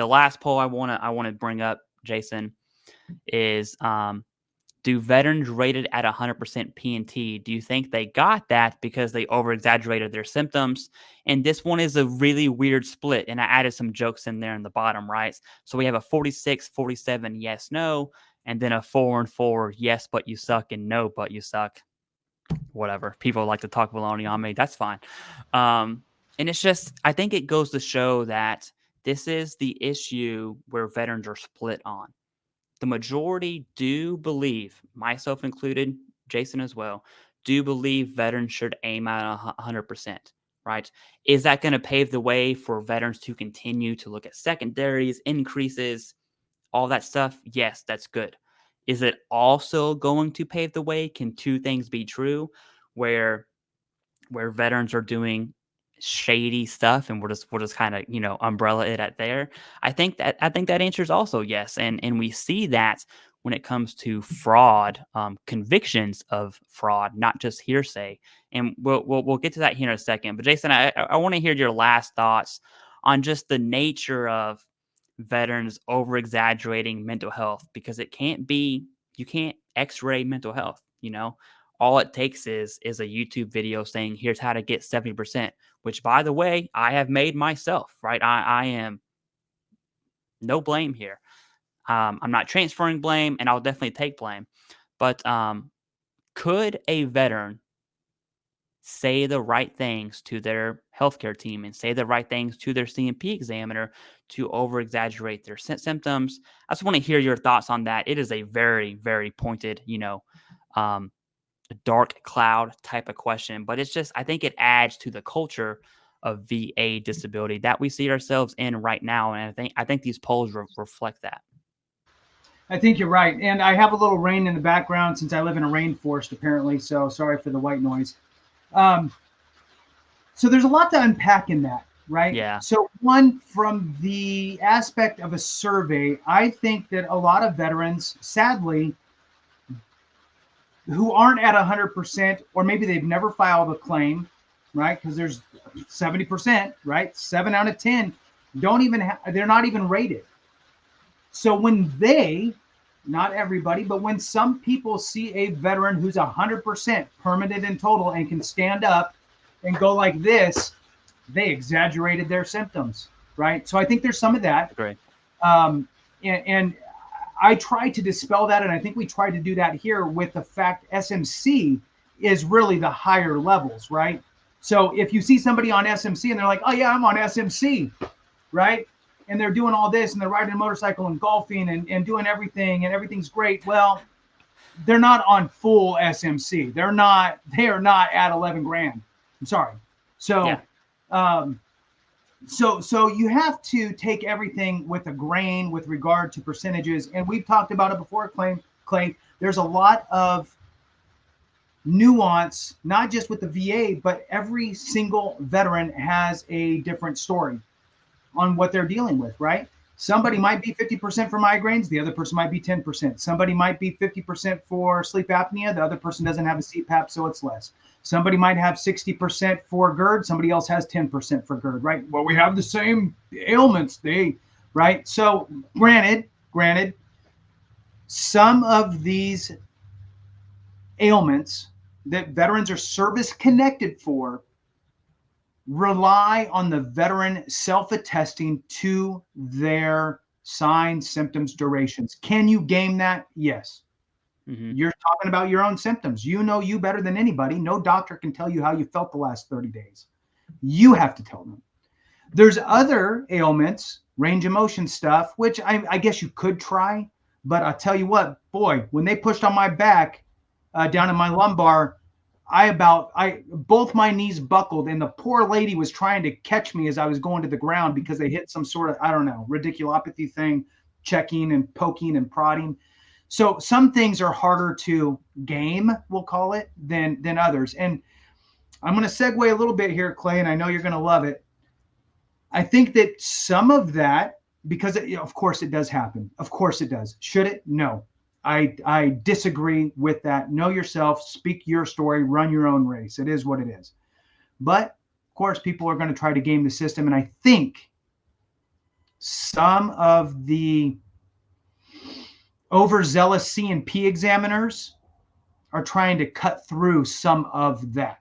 the last poll I want to bring up, Jason, is do veterans rated at 100% P&T, do you think they got that because they over-exaggerated their symptoms? And this one is a really weird split, and I added some jokes in there in the bottom, right? So we have a 46-47 yes, no, and then a 4-4 yes, but you suck, and no, but you suck. Whatever. People like to talk baloney on me. That's fine. And it's just, I think it goes to show that this is the issue where veterans are split on. The majority do believe, myself included, Jason as well, do believe veterans should aim at 100%, right? Is that going to pave the way for veterans to continue to look at secondaries, increases, all that stuff? Yes, that's good. Is it also going to pave the way? Can two things be true where veterans are doing shady stuff and we'll just kind of, umbrella it at there? I think that answer is also yes. And we see that when it comes to fraud, convictions of fraud, not just hearsay. And we'll get to that here in a second. But Jason, I want to hear your last thoughts on just the nature of veterans over exaggerating mental health, because you can't x-ray mental health. All it takes is a YouTube video saying, here's how to get 70%, which, by the way, I have made myself, right? I am no blame here. I'm not transferring blame, and I'll definitely take blame. But could a veteran say the right things to their healthcare team and say the right things to their CMP examiner to over-exaggerate their symptoms? I just want to hear your thoughts on that. It is a very, very pointed, a dark cloud type of question, but it's just, I think it adds to the culture of VA disability that we see ourselves in right now. And I think these polls reflect that. I think you're right. And I have a little rain in the background since I live in a rainforest, apparently. So sorry for the white noise. So there's a lot to unpack in that, right? Yeah. So one, from the aspect of a survey, I think that a lot of veterans, sadly, who aren't at 100%, or maybe they've never filed a claim, right? Because there's 70%, right? 7 out of 10 they're not even rated. So when not everybody, but when some people see a veteran who's 100% permanent in total and can stand up and go like this, they exaggerated their symptoms, right? So I think there's some of that. Great. And I try to dispel that, and I think we try to do that here with the fact SMC is really the higher levels, right? So if you see somebody on SMC and they're like, oh yeah, I'm on SMC, right? And they're doing all this and they're riding a motorcycle and golfing and doing everything and everything's great. Well, they're not on full SMC. They are not at 11 grand. I'm sorry. So, yeah. So you have to take everything with a grain with regard to percentages. And we've talked about it before, Clay. There's a lot of nuance, not just with the VA, but every single veteran has a different story on what they're dealing with, right? Somebody might be 50% for migraines. The other person might be 10%. Somebody might be 50% for sleep apnea. The other person doesn't have a CPAP, so it's less. Somebody might have 60% for GERD. Somebody else has 10% for GERD, right? Well, we have the same ailments, right? So granted, some of these ailments that veterans are service connected for rely on the veteran self-attesting to their signs, symptoms, durations. Can you game that? Yes. Mm-hmm. You're talking about your own symptoms. You know you better than anybody. No doctor can tell you how you felt the last 30 days. You have to tell them. There's other ailments, range of motion stuff, which I guess you could try, but I'll tell you what, boy, when they pushed on my back down in my lumbar, both my knees buckled, and the poor lady was trying to catch me as I was going to the ground because they hit some sort of, I don't know, radiculopathy thing, checking and poking and prodding. So some things are harder to game, we'll call it, than others. And I'm going to segue a little bit here, Clay, and I know you're going to love it. I think that some of that, because of course it does happen. Of course it does. Should it? No. I disagree with that. Know yourself, speak your story, run your own race. It is what it is. But of course, people are going to try to game the system. And I think some of the overzealous C&P examiners are trying to cut through some of that.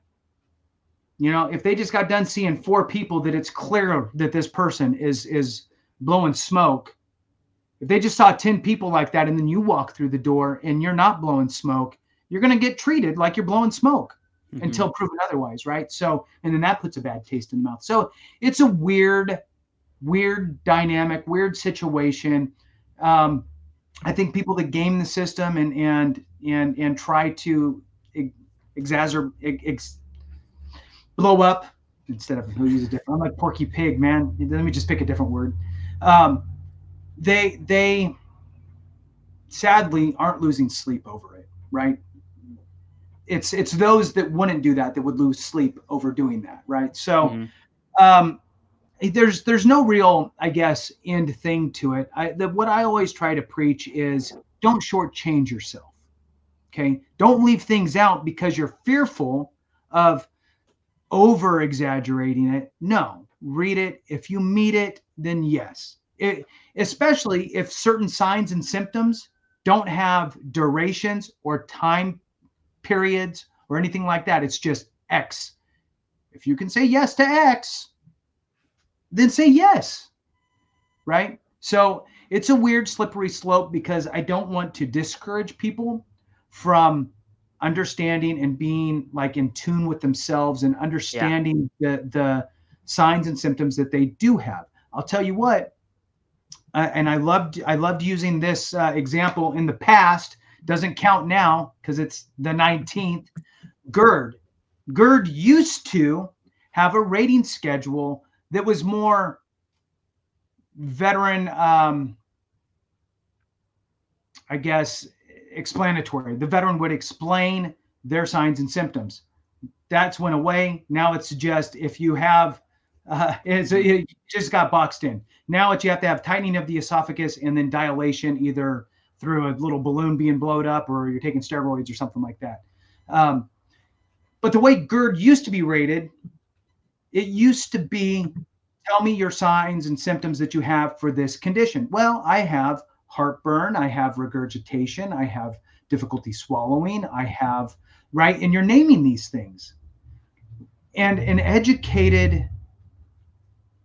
You know, if they just got done seeing 4 people that it's clear that this person is blowing smoke, if they just saw 10 people like that and then you walk through the door and you're not blowing smoke, you're going to get treated like you're blowing smoke until proven otherwise, right? So, and then that puts a bad taste in the mouth. So it's a weird dynamic, weird situation. I think people that game the system and try to blow up instead of who uses different. I'm like Porky Pig, man. Let me just pick a different word. They sadly aren't losing sleep over it, right? It's those that wouldn't do that would lose sleep over doing that, right? So there's no real, I guess, end thing to it. What I always try to preach is don't shortchange yourself. Okay, don't leave things out because you're fearful of over exaggerating it. No, read it. If you meet it, then yes. Especially if certain signs and symptoms don't have durations or time periods or anything like that. It's just X. If you can say yes to X, then say yes, right? So it's a weird slippery slope because I don't want to discourage people from understanding and being like in tune with themselves and understanding the signs and symptoms that they do have. I'll tell you what, and I loved using this example in the past. Doesn't count now because it's the 19th. GERD used to have a rating schedule that was more veteran, I guess, explanatory. The veteran would explain their signs and symptoms. That's went away. Now it's just if you have, it just got boxed in. Now you have to have tightening of the esophagus and then dilation either through a little balloon being blown up or you're taking steroids or something like that. But the way GERD used to be rated, it used to be, tell me your signs and symptoms that you have for this condition. Well, I have heartburn, I have regurgitation, I have difficulty swallowing, I have, right? And you're naming these things. And an educated,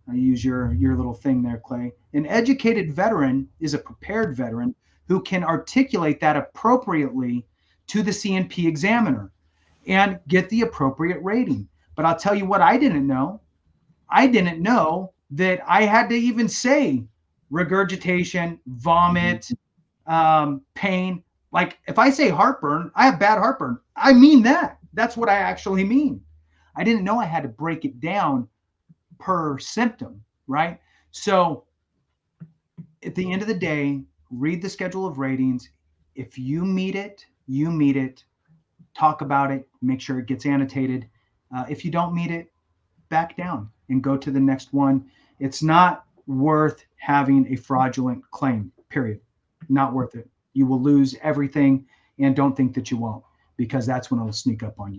I use your little thing there, Clay. An educated veteran is a prepared veteran who can articulate that appropriately to the C&P examiner and get the appropriate rating. But I'll tell you what I didn't know. I didn't know that I had to even say regurgitation, vomit, pain. Like if I say heartburn, I have bad heartburn. I mean that. That's what I actually mean. I didn't know I had to break it down per symptom, right? So at the end of the day, read the schedule of ratings. If you meet it, you meet it. Talk about it. Make sure it gets annotated. If you don't meet it, back down and go to the next one. It's not worth having a fraudulent claim, period. Not worth it. You will lose everything, and don't think that you won't, because that's when it'll sneak up on you.